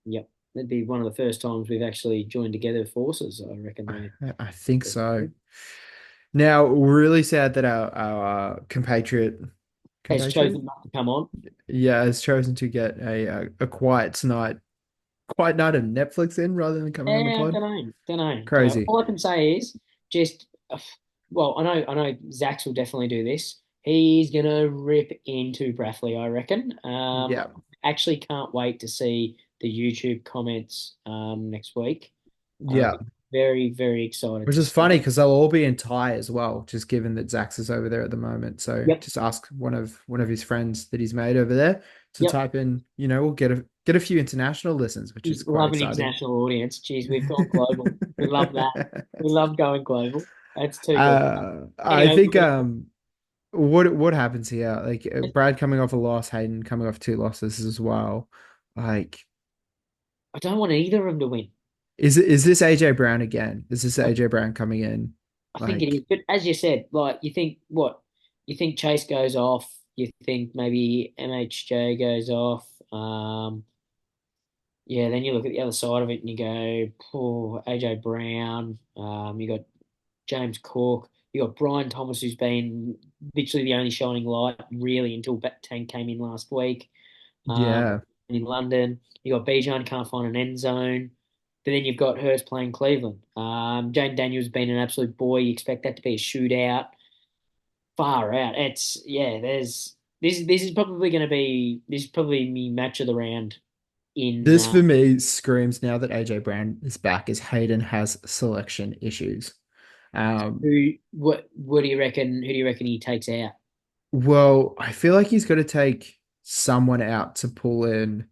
Yep, that'd be one of the first times we've actually joined together forces. I reckon I think so. Now, really sad that our has compatriot, chosen not to come on. yeah, has chosen to get a quiet night of Netflix in rather than coming on the Don't pod. know, don't know. Crazy. All I can say is just, well, I know, Zax will definitely do this. He's gonna rip into Brathley, I reckon. Yeah. Actually can't wait to see the YouTube comments next week. Yeah. Very, very excited Which to is see. funny because they'll all be in Thai as well, just given that Zax is over there at the moment. So Yep, just ask one of his friends that he's made over there to yep. type in, we'll get a few international listens, which We is quite love an exciting. international audience. Jeez, we've gone global. We love that. We love going global. That's too good. I Anyway, think what happens here? Like Brad coming off a loss, Hayden coming off two losses as well. Like, I don't want either of them to win. is this AJ Brown again? Is this I, AJ Brown coming in? I think it is. Like, But as you said, like you think what? You think Chase goes off. You think maybe MHJ goes off. Yeah, then you look at the other side of it and you go, poor AJ Brown. You got James Cook. You got Brian Thomas, who's been literally the only shining light really until Tank came in last week. Um, yeah, in London, you got Bijan can't find an end zone. But then you've got Hurst playing Cleveland. Jane Daniels been an absolute boy. You expect that to be a shootout. Far out. It's yeah. There's this is probably going to be this is probably me match of the round in this for me screams now that AJ Brown is back is Hayden has selection issues. Um, what do you reckon? Who do you reckon he takes out? well, I feel like he's got to take someone out to pull in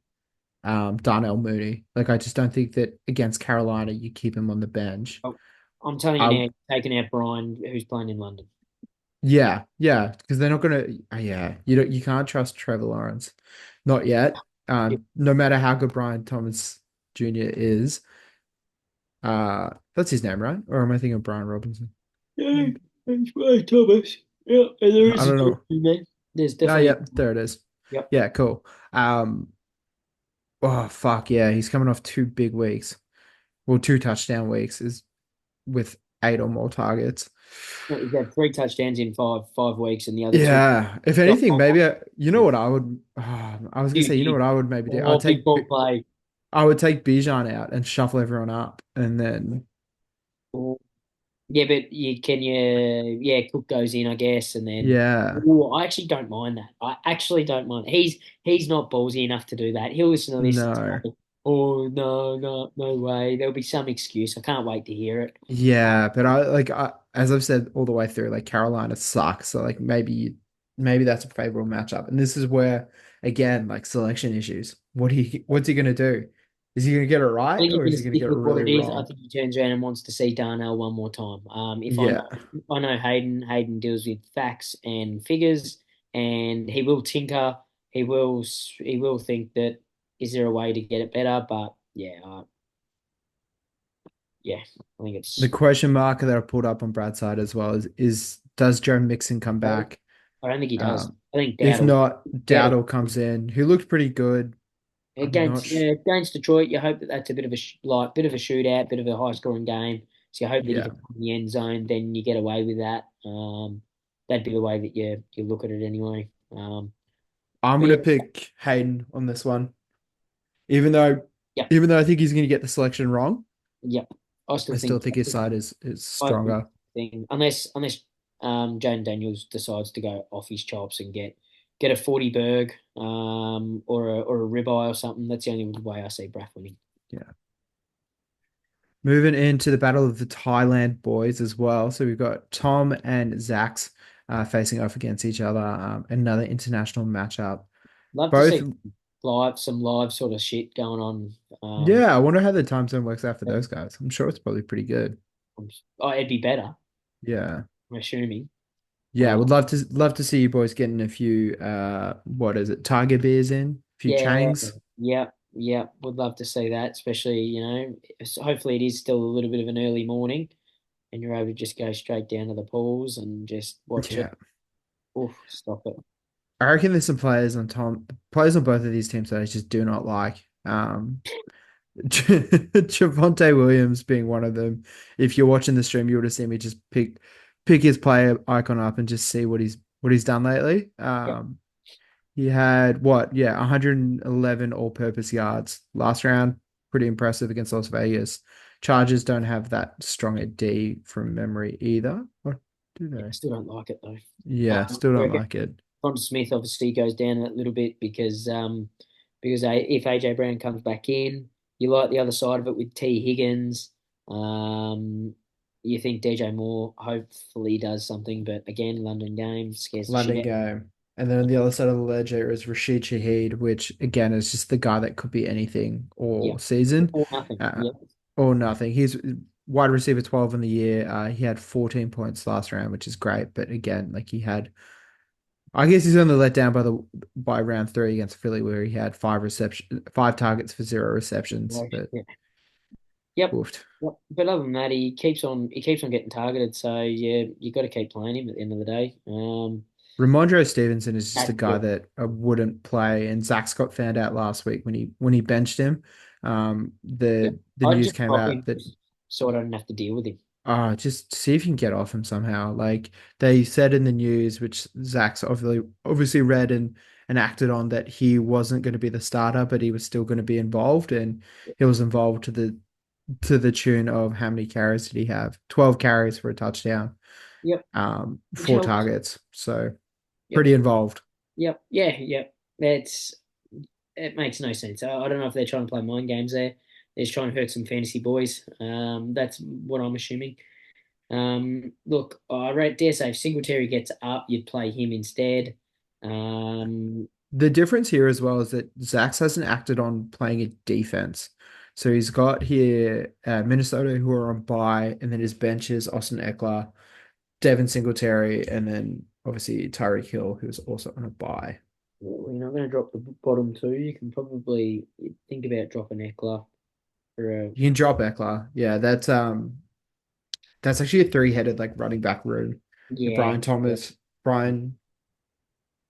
Darnell Mooney. Like, I just don't think that against Carolina you keep him on the bench. Oh, I'm telling you I now, taking out Brian, who's playing in London. Yeah, yeah, because they're not gonna. Yeah, you can't trust Trevor Lawrence, not yet. No matter how good Brian Thomas Jr. is, that's his name, right? Or am I thinking of Brian Robinson? Yeah, that's right, Thomas. Yeah, and there I is a don't George know. in there. There's Oh, definitely. yeah, there it is. Yep. Yeah, cool. Oh fuck yeah, he's coming off two big weeks. Well, two touchdown weeks is with eight or more targets. He's had three touchdowns in five weeks, and the other two. Yeah, if anything, maybe you know what I would. I was gonna say, you know what I would maybe do. Oh, big ball play. I would take Bijan out and shuffle everyone up, and then Oh, yeah, but yeah, Cook goes in, I guess, and then yeah, I actually don't mind that. I actually don't mind. He's not ballsy enough to do that. He'll listen to this and no, say, "Oh no, no, no way." There'll be some excuse. I can't wait to hear it. yeah. But as I've said all the way through, like Carolina sucks. So like maybe that's a favorable matchup, and this is where again like selection issues. What's he gonna do? Is he gonna get it I right think he's or going is to he gonna stick get it with what really it is. I wrong? think he turns around and wants to see Darnell one more time. If I know, Yeah, I know Hayden. Hayden deals with facts and figures, and he will tinker. He will think that is there a way to get it better? But yeah, yeah, I think the it's. question mark that I pulled up on Brad's side as well is does Joe Mixon come I back? don't think he does. Um, I think if not, Dowdle Dowdle comes in, who looked pretty good. I'm not against sh against Detroit. You hope that that's a bit of a bit of a shootout, bit of a high scoring game. So you hope that he Yeah, can find the end zone. Then you get away with that. That'd be the way that you look at it anyway. I'm But yeah, gonna pick Hayden on this one, even though yep, even though I think he's gonna get the selection wrong. yep. I I still still think think his side is I think stronger. unless Jane Daniels decides to go off his chops and get a 40 burg or a ribeye or something. That's the only way I see Braff winning. Yeah. Moving into the battle of the Thailand boys as well. So we've got Tom and Zax facing off against each other. Another international matchup. Love to Both, see some live sort of shit going on. yeah. I wonder how the time zone works out for those guys. I'm sure it's probably pretty good. Oh, it'd be better. Yeah. I'm assuming. Yeah, Uh, would love to see you boys getting a few what is it, Tiger beers in, a few yeah, Changs. yeah. Would love to see that, especially, hopefully it is still a little bit of an early morning and you're able to just go straight down to the pools and just watch it. Yeah. Oof, stop it. I reckon there's some players on both of these teams that I just do not like. Javonte Williams being one of them. If you're watching the stream, you would have seen me just pick his player icon up and just see what he's done lately. Yep, He had what? Yeah, 111 all-purpose yards last round. Pretty impressive against Las Vegas. Chargers don't have that strong a D from memory either. Or do yeah, I they? still don't like it though. Yeah, I still don't reckon like it. Von Smith obviously goes down a little bit if AJ Brown comes back in, you like the other side of it with T Higgins. Um, you think DJ Moore hopefully does something, but again, London game scares the shit London out. game. And then on the other side of the ledger is Rashid Shaheed, which again is just the guy that could be anything Yeah, all season, or nothing. uh, Yeah, or nothing. He's wide receiver 12 in the year. He had 14 points last round, which is great. But again, like I guess he's only let down by round three against Philly, where he had five targets for zero receptions. But yeah. Yep. woofed. Yep. But other than that, he keeps on getting targeted. So yeah, you got to keep playing him at the end of the day. Ramondre Stevenson is just a guy Yeah, that I wouldn't play, and Zach Scott found out last week when he benched him. yeah. The I'd news just came drop out him that so I don't have to deal with him. just see if you can get off him somehow. Like they said in the news, which Zach's obviously read and acted on, that he wasn't going to be the starter, but he was still going to be involved, and he was involved to the tune of how many carries did he have? 12 carries for a touchdown, Yep. Which four helps. targets, so Yep. pretty involved. Yep. Yeah. Yep. It makes no sense. I don't know if they're trying to play mind games there. They're just trying to hurt some fantasy boys. That's what I'm assuming. Look, dare say if Singletary gets up, you'd play him instead. Um, The difference here as well is that Zax hasn't acted on playing a defense. So he's got here Minnesota who are on bye, and then his bench is Austin Eckler, Devin Singletary, and then obviously Tyreek Hill, who's also on a bye. well, you're not going to drop the bottom two. You can probably think about dropping Eckler for a You can drop Eckler. Yeah, that's actually a three-headed like running back room. yeah. Brian Thomas, Brian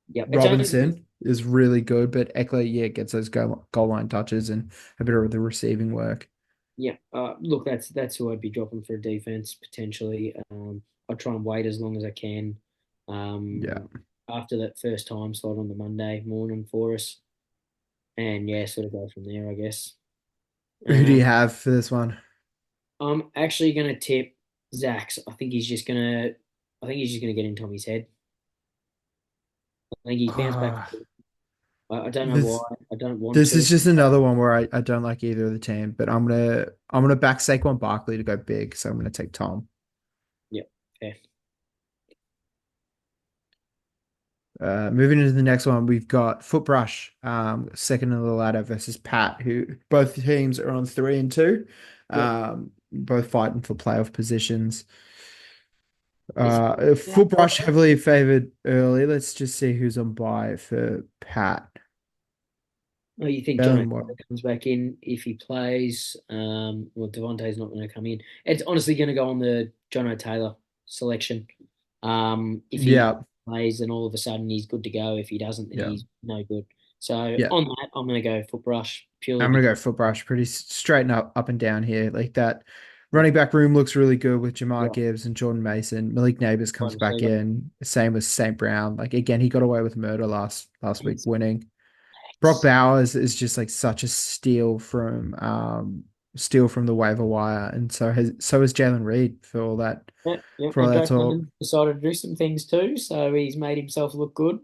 Yep. It's only Robinson is really good, but Eckler, yeah, gets those goal line touches and a bit of the receiving work. Yeah, look, that's who I'd be dropping for defense potentially. I'll try and wait as long as I can. Yeah. After that first time slot on the Monday morning for us, and yeah, sort of go from there, I guess. Who do Um, you have for this one? I'm actually gonna tip Zach's. I think he's just gonna get in Tommy's head. I think he's bounced back. Ah, I don't know this why. I don't want this to. is just another one where I don't like either of the team, but I'm gonna back Saquon Barkley to go big, so I'm gonna take Tom. Yeah, fair. Moving into the next one, we've got Footbrush, second in the ladder versus Pat, who both teams are on 3-2, Yep. both fighting for playoff positions. Is yeah, Footbrush heavily favored early. Let's just see who's on bye for Pat. Oh, you think John Jalen O'Connor Waddle. comes back in if he plays? Well, Devontae's not going to come in. It's honestly going to go on the John O'Taylor selection. If he Yeah, plays, then all of a sudden he's good to go. If he doesn't, then yeah, he's no good. So yeah. on that, I'm going to go Footbrush purely I'm gonna because go Footbrush, pretty straight and up and down here. Like that running back room looks really good with Jamar yeah, Gibbs and Jordan Mason. Malik Neighbors wide comes back receiver. in. Same with St. Brown. Like again, he got away with murder last week, He's, winning. Brock Bowers is just like such a steal from the waiver wire, and so is Jalen Reed yeah, yeah. for all And that Drake talk. London decided to do some things too, so he's made himself look good.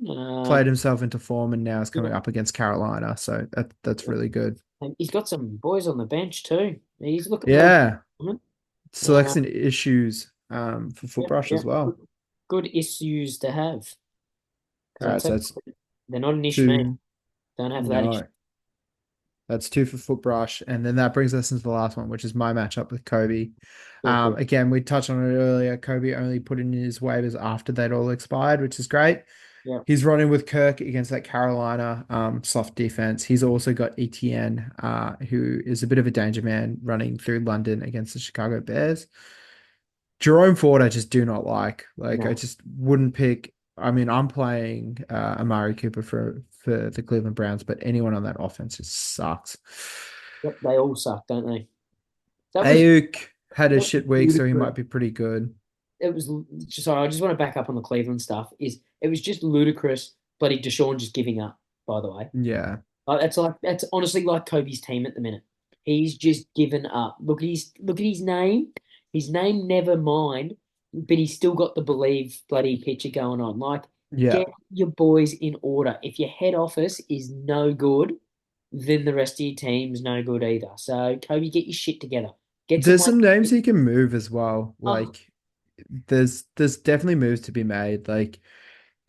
Played himself into form, and now is Yeah, coming up against Carolina, so that's yeah. really good. And he's got some boys on the bench too. He's looking like Yeah, uh, selection issues for yep, Footbrush as yep. well. Good issues to have. All Because I'll right, tell so you, that's they're not an issue, man. two. Don't have that issue. No, That's two for Footbrush. And then that brings us into the last one, which is my matchup with Kobe. Cool, cool. Again, we touched on it earlier. Kobe only put in his waivers after they'd all expired, which is great. Yeah. He's running with Kirk against that Carolina soft defense. He's also got ETN, who is a bit of a danger man running through London against the Chicago Bears. Jerome Ford, I just do not like. Like, I No. just wouldn't pick. I mean, I'm playing Amari Cooper for the Cleveland Browns, but anyone on that offense just sucks. Yep, they all suck, don't they? That was, Ayuk had a that was shit week, so he ludicrous. might be pretty good. It was sorry, I just want to back up on the Cleveland stuff. It was just ludicrous, bloody Deshaun just giving up, by the way. Yeah. That's honestly like Kobe's team at the minute. He's just given up. Look at his name. His name never mind, but he's still got the believe bloody picture going on. Like, Yeah. get your boys in order. If your head office is no good, then the rest of your team's no good either. So Kobe, get your shit together. Get some There's some names weight. he can move as well. Oh, Like, there's definitely moves to be made. Like,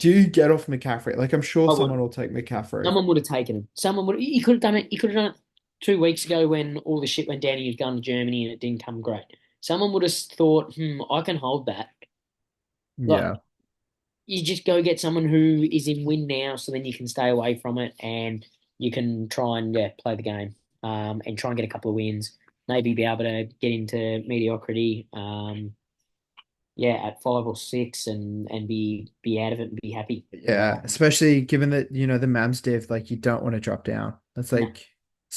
do you get off McCaffrey? Like, I'm sure I someone would. will take McCaffrey. Someone would have taken him. Someone would. He could have done it. He could have done it 2 weeks ago when all the shit went down. He had gone to Germany and it didn't come great. Someone would have thought, I can hold that. Like, Yeah. you just go get someone who is in win now, so then you can stay away from it and you can try and play the game, and try and get a couple of wins. Maybe be able to get into mediocrity, at 5 or 6 and be out of it and be happy. Yeah, especially given that the Mams div, like you don't want to drop down. That's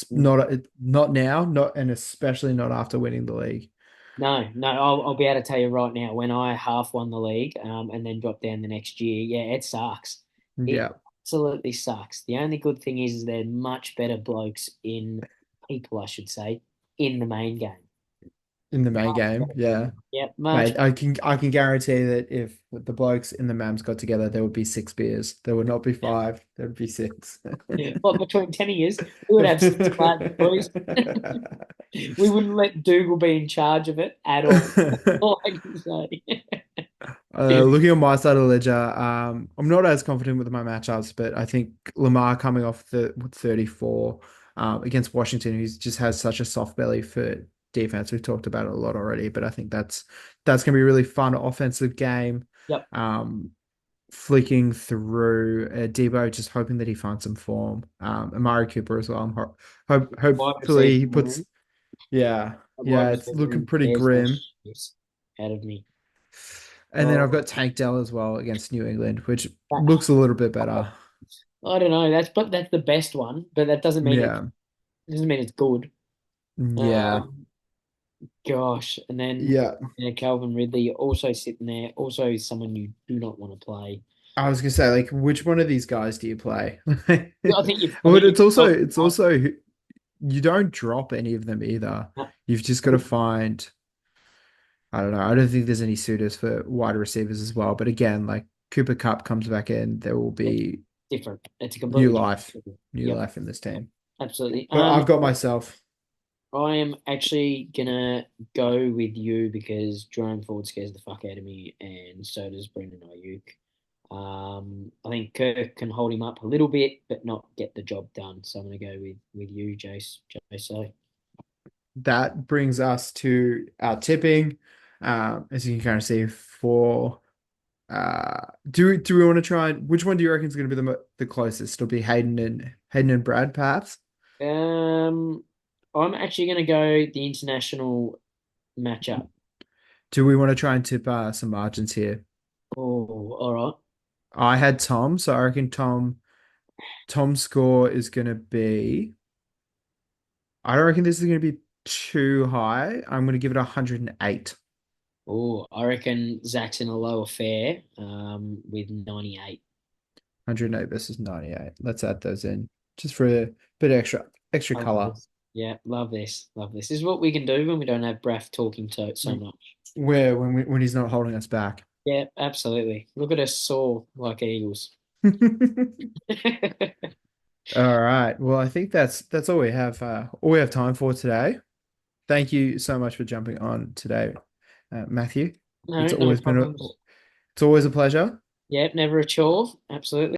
No, like not now, not and especially not after winning the league. no. I'll be able to tell you right now. When I half won the league, and then dropped down the next year, yeah, it sucks. It Yeah, absolutely sucks. The only good thing is they're much better blokes in people, I should say, in the main game. in the main Much game. better Yeah, people. Yeah, much mate, I can guarantee that if the blokes in the Mams got together, there would be six beers. There would not be five. There would be six. Well, between 10 years, we would have 6 lads, boys. We wouldn't let Dougal be in charge of it at all. All I can say. Looking on my side of the ledger, I'm not as confident with my matchups, but I think Lamar coming off the 34 against Washington, who just has such a soft belly for defense. We've talked about it a lot already, but I think that's going to be a really fun offensive game. Yep. Um, Flicking through Debo, just hoping that he finds some form. Amari Cooper as well. Wide receiver Hopefully he puts, room. yeah, Wide yeah, it's receiver looking room pretty scares the grim. shit out of me. And then I've Oh, got Tank Dell as well against New England, which that, looks a little bit better. I don't know. That's the best one, but that Yeah. doesn't mean it's good. Yeah. Um, Gosh, and then Yeah. Calvin Ridley also sitting there, also someone you do not want to play. I was gonna say, like, which one of these guys do you play? Yeah, I think you've, I But think it's you've also got it's also you don't drop any of them either. You've just got to find, I don't know. I don't think there's any suitors for wide receivers as well. But again, like Cooper Cup comes back in, there will be different. It's a new completely life, different. new Yep, life in this team. absolutely. But I've got myself. I am actually gonna go with you because Jerome Ford scares the fuck out of me, and so does Brendan Ayuk. I think Kirk can hold him up a little bit, but not get the job done. So I'm gonna go with you, Jace. So That brings us to our tipping. As you can kind of see, for do we want to try and which one do you reckon is going to be the closest? It'll be Hayden and Brad, perhaps. um, I'm actually gonna go the international matchup. Do we want to try and tip some margins here? Oh, all right. I had Tom, so I reckon Tom's score is going to be. I don't reckon this is going to be too high. I'm going to give it 108. Oh, I reckon Zach's in a lower fare, with 98. 108 versus 98. Let's add those in just for a bit extra I love color. this. Yeah, love this. Love this. This is what we can do when we don't have Braff talking so much. Where when he's not holding us back. Yeah, absolutely. Look at us soar like eagles. All right. Well, I think that's all we have time for today. Thank you so much for jumping on today, Matthew. No, It's no always been problems. it's always a pleasure. Yeah, never a chore. Absolutely.